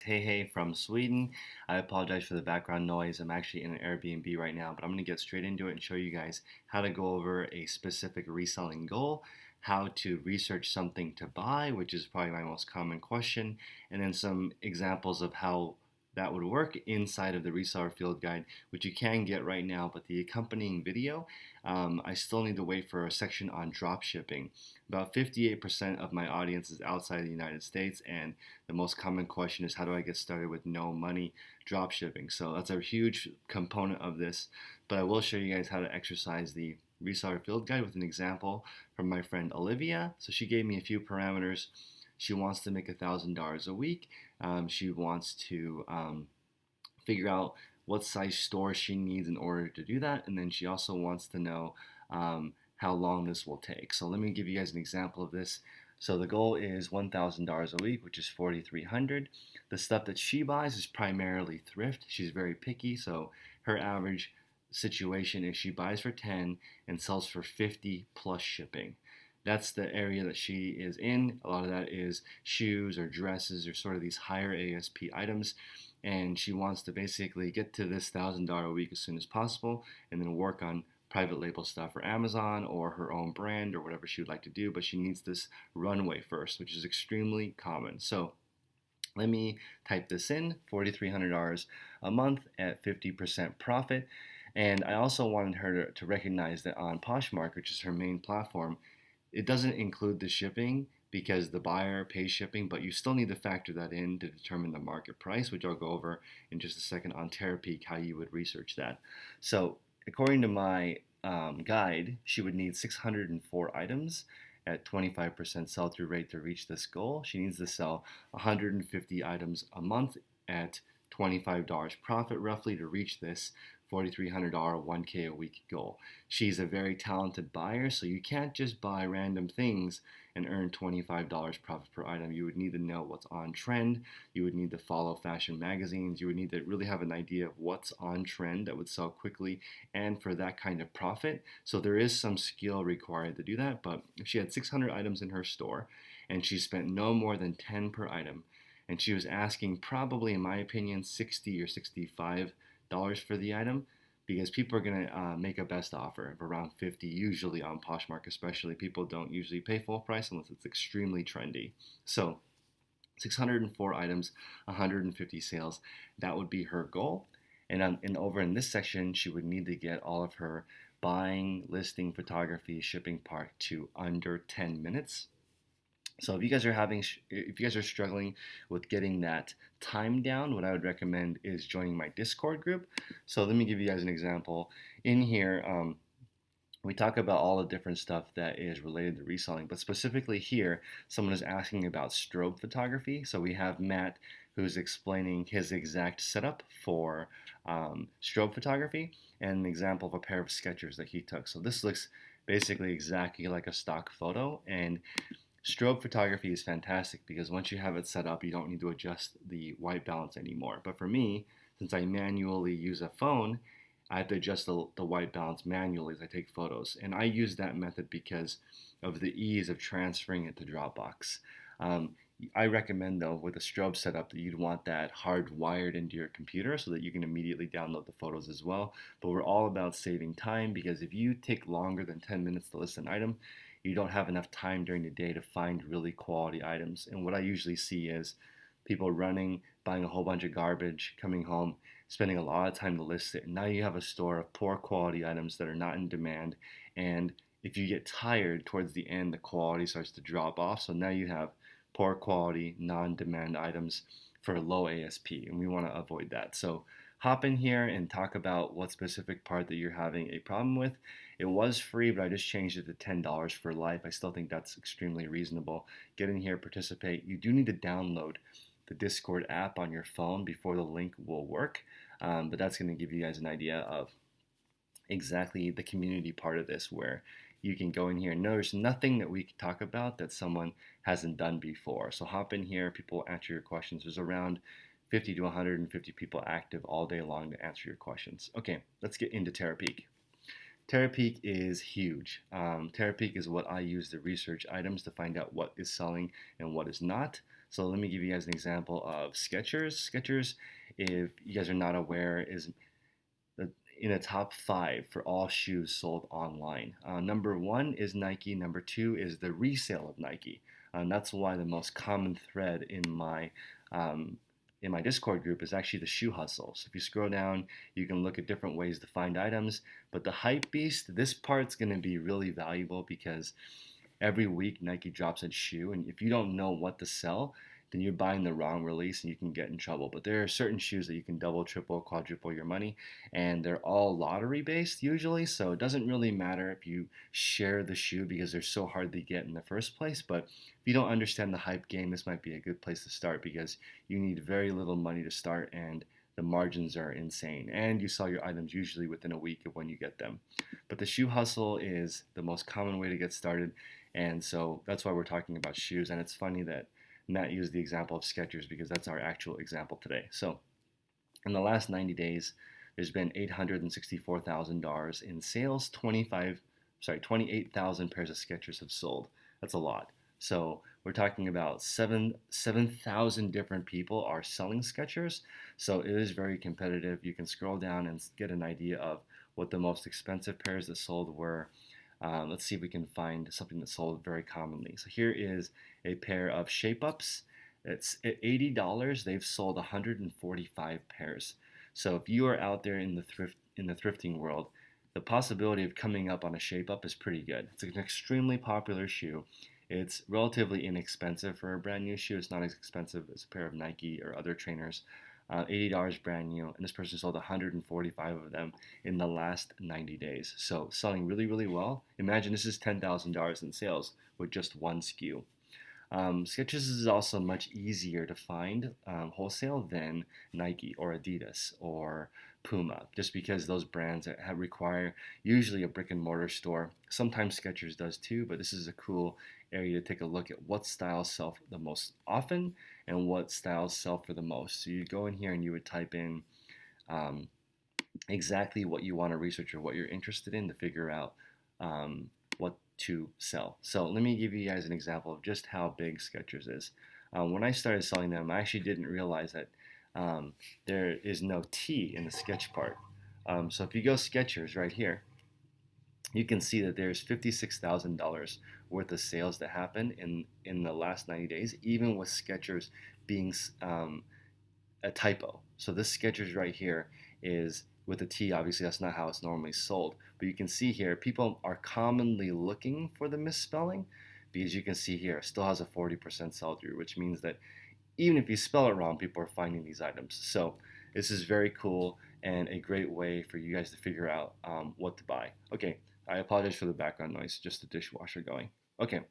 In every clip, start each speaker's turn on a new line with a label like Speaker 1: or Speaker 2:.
Speaker 1: Hey from Sweden. I apologize for the background noise. I'm actually in an Airbnb right now, but I'm going to get straight into it and show you guys how to go over a specific reselling goal, how to research something to buy, which is probably my most common question, and then some examples of how that would work inside of the reseller field guide, which you can get right now. But the accompanying video, I still need to wait for a section on drop shipping. About 58% of my audience is outside the United States, and the most common question is how do I get started with no money drop shipping? So that's a huge component of this, but I will show you guys how to exercise the reseller field guide with an example from my friend Olivia. So she gave me a few parameters. She wants to make $1,000 a week. She wants to figure out what size store she needs in order to do that, and then she also wants to know how long this will take. So let me give you guys an example of this. So the goal is $1,000 a week, which is 4,300. The stuff that she buys is primarily thrift. She's very picky, so her average situation is she buys for 10 and sells for 50 plus shipping. That's the area that she is in. A lot of that is shoes or dresses or sort of these higher ASP items. And she wants to basically get to this $1,000 a week as soon as possible and then work on private label stuff for Amazon or her own brand or whatever she would like to do. But she needs this runway first, which is extremely common. So let me type this in, $4,300 a month at 50% profit. And I also wanted her to recognize that on Poshmark, which is her main platform, it doesn't include the shipping because the buyer pays shipping, but you still need to factor that in to determine the market price, which I'll go over in just a second on Terapeak, how you would research that. So according to my guide, she would need 604 items at 25% sell-through rate to reach this goal. She needs to sell 150 items a month at $25 profit roughly to reach this $4,300 1K a week goal. She's a very talented buyer, so you can't just buy random things and earn $25 profit per item. You would need to know what's on trend. You would need to follow fashion magazines. You would need to really have an idea of what's on trend that would sell quickly and for that kind of profit. So there is some skill required to do that, but if she had 600 items in her store and she spent no more than 10 per item, and she was asking probably, in my opinion, 60 or 65 dollars for the item, because people are going to make a best offer of around 50 usually on Poshmark. Especially people don't usually pay full price unless it's extremely trendy. So 604 items, 150 sales, that would be her goal. And over in this section, she would need to get all of her buying, listing, photography, shipping part to under 10 minutes. So if you guys are struggling with getting that time down, what I would recommend is joining my Discord group. So let me give you guys an example. In here, we talk about all the different stuff that is related to reselling, but specifically here, someone is asking about strobe photography. So we have Matt who's explaining his exact setup for strobe photography and an example of a pair of Skechers that he took. So this looks basically exactly like a stock photo, and strobe photography is fantastic because once you have it set up, you don't need to adjust the white balance anymore. But for me, since I manually use a phone, I have to adjust the white balance manually as I take photos. And I use that method because of the ease of transferring it to Dropbox. I recommend, though, with a strobe setup that you'd want that hardwired into your computer so that you can immediately download the photos as well. But we're all about saving time, because if you take longer than 10 minutes to list an item, you don't have enough time during the day to find really quality items. And what I usually see is people running, buying a whole bunch of garbage, coming home, spending a lot of time to list it. And now you have a store of poor quality items that are not in demand. And if you get tired towards the end, the quality starts to drop off. So now you have poor quality, non-demand items for low ASP, and we want to avoid that. So hop in here and talk about what specific part that you're having a problem with. It was free, but I just changed it to $10 for life. I still think that's extremely reasonable. Get in here, participate. You do need to download the Discord app on your phone before the link will work, but that's going to give you guys an idea of exactly the community part of this, where you can go in here and there's nothing that we can talk about that someone hasn't done before. So hop in here, people will answer your questions. There's around 50 to 150 people active all day long to answer your questions. Okay, let's get into Terapeak. Terapeak is huge. Terapeak is what I use to research items to find out what is selling and what is not. So let me give you guys an example of Skechers. Skechers, if you guys are not aware, is the, in the top five for all shoes sold online. Number one is Nike. Number two is the resale of Nike. That's why the most common thread um, in my Discord group is actually the shoe hustle. So if you scroll down, you can look at different ways to find items. But the hype beast, this part's going to be really valuable because every week Nike drops a shoe, and if you don't know what to sell, then you're buying the wrong release and you can get in trouble. But there are certain shoes that you can double, triple, quadruple your money, and they're all lottery based usually. So it doesn't really matter if you share the shoe because they're so hard to get in the first place. But if you don't understand the hype game, this might be a good place to start because you need very little money to start, and the margins are insane. And you sell your items usually within a week of when you get them. But the shoe hustle is the most common way to get started. And so that's why we're talking about shoes. And it's funny that Matt used the example of Skechers because that's our actual example today. So in the last 90 days, there's been $864,000 in sales. 28,000 pairs of Skechers have sold. That's a lot. So we're talking about 7,000 different people are selling Skechers. So it is very competitive. You can scroll down and get an idea of what the most expensive pairs that sold were. Let's see if we can find something that sold very commonly. So here is a pair of Shape Ups. It's at $80. They've sold 145 pairs. So if you are out there in the thrifting world, the possibility of coming up on a Shape Up is pretty good. It's an extremely popular shoe. It's relatively inexpensive for a brand new shoe. It's not as expensive as a pair of Nike or other trainers. $80 brand new, and this person sold 145 of them in the last 90 days. So selling really, really well. Imagine this is $10,000 in sales with just one SKU. Skechers is also much easier to find wholesale than Nike or Adidas or Puma, just because those brands require usually a brick and mortar store. Sometimes Skechers does too, but this is a cool area to take a look at what styles sell the most often and what styles sell for the most. So you go in here and you would type in exactly what you want to research or what you're interested in to figure out what to sell. So let me give you guys an example of just how big Skechers is. When I started selling them, I actually didn't realize that there is no T in the sketch part. So if you go Skechers right here, you can see that there's $56,000 worth of sales that happen in the last 90 days, even with Skechers being a typo. So this Skechers right here is with a T. Obviously, that's not how it's normally sold. But you can see here, people are commonly looking for the misspelling because you can see here, it still has a 40% sell-through, which means that even if you spell it wrong, people are finding these items. So this is very cool and a great way for you guys to figure out what to buy. Okay, I apologize for the background noise, just the dishwasher going. Okay,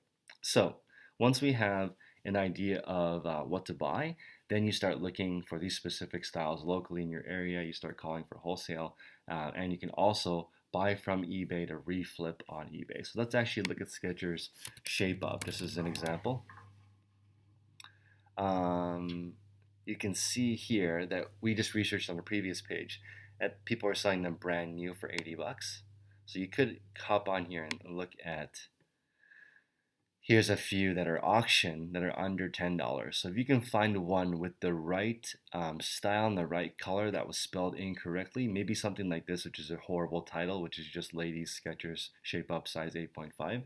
Speaker 1: so once we have an idea of what to buy, then you start looking for these specific styles locally in your area. You start calling for wholesale, and you can also buy from eBay to reflip on eBay. So let's actually look at Skechers Shape Up. This is an example. You can see here that we just researched on the previous page that people are selling them brand new for 80 bucks. So you could hop on here and look at, here's a few that are auction that are under $10. So if you can find one with the right style and the right color that was spelled incorrectly, maybe something like this, which is a horrible title, which is just Ladies Skechers Shape Up size 8.5.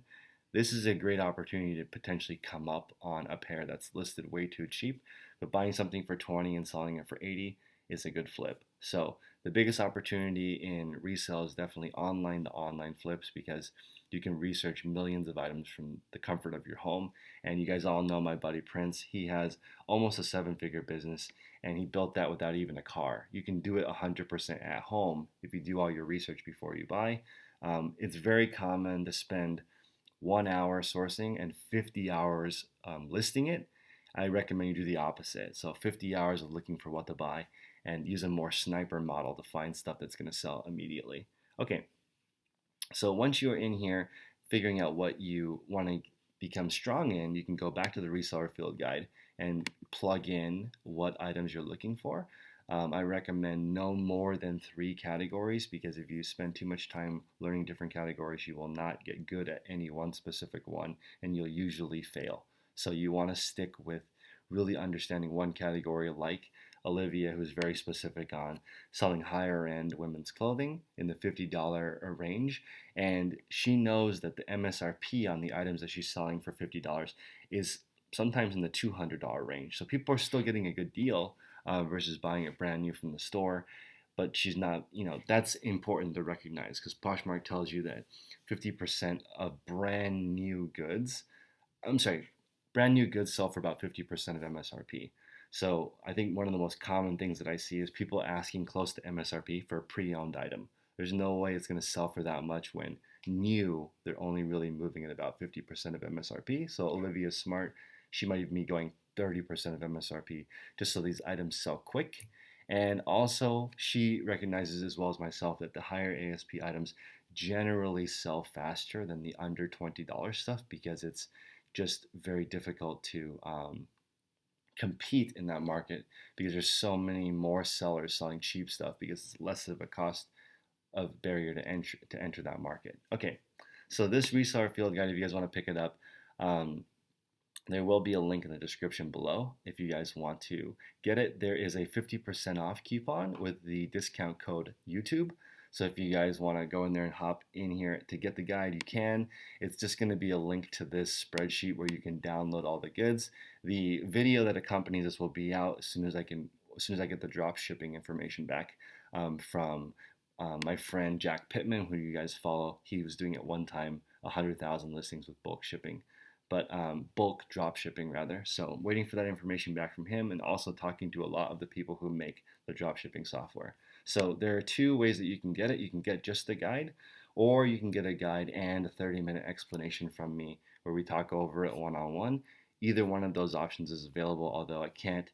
Speaker 1: This is a great opportunity to potentially come up on a pair that's listed way too cheap, but buying something for 20 and selling it for 80 is a good flip. So the biggest opportunity in resale is definitely online to online flips because you can research millions of items from the comfort of your home. And you guys all know my buddy Prince. He has almost a 7-figure business and he built that without even a car. You can do it 100% at home if you do all your research before you buy. It's very common to spend 1 hour sourcing and 50 hours listing it. I recommend you do the opposite. So 50 hours of looking for what to buy and use a more sniper model to find stuff that's going to sell immediately. Okay, so once you're in here figuring out what you want to become strong in, you can go back to the reseller field guide and plug in what items you're looking for. I recommend no more than 3 categories because if you spend too much time learning different categories, you will not get good at any one specific one and you'll usually fail. So you want to stick with really understanding one category, like Olivia, who's very specific on selling higher end women's clothing in the $50 range. And she knows that the MSRP on the items that she's selling for $50 is sometimes in the $200 range. So people are still getting a good deal versus buying it brand new from the store. But she's not, that's important to recognize because Poshmark tells you that 50% of brand new goods, I'm sorry, brand new goods sell for about 50% of MSRP. So I think one of the most common things that I see is people asking close to MSRP for a pre-owned item. There's no way it's going to sell for that much when new, they're only really moving at about 50% of MSRP. So Olivia's smart. She might even be going 30% of MSRP just so these items sell quick. And also, she recognizes as well as myself that the higher ASP items generally sell faster than the under $20 stuff because it's just very difficult to compete in that market because there's so many more sellers selling cheap stuff because it's less of a cost of barrier to enter that market. Okay, so this reseller field guide, if you guys want to pick it up, there will be a link in the description below if you guys want to get it. There is a 50% off coupon with the discount code YouTube. So if you guys want to go in there and hop in here to get the guide, you can. It's just going to be a link to this spreadsheet where you can download all the goods. The video that accompanies this will be out as soon as I get the drop shipping information back from my friend Jack Pittman, who you guys follow. He was doing at one time 100,000 listings with bulk shipping. But bulk drop shipping rather. So waiting for that information back from him and also talking to a lot of the people who make the drop shipping software. So there are two ways that you can get it. You can get just the guide, or you can get a guide and a 30-minute explanation from me where we talk over it one-on-one. Either one of those options is available, although I can't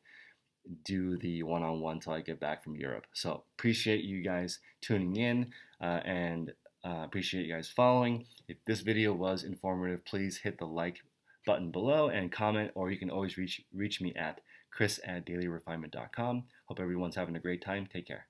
Speaker 1: do the one-on-one until I get back from Europe. So appreciate you guys tuning in and appreciate you guys following. If this video was informative, please hit the like button below and comment, or you can always reach me at chris@dailyrefinement.com. Hope everyone's having a great time. Take care.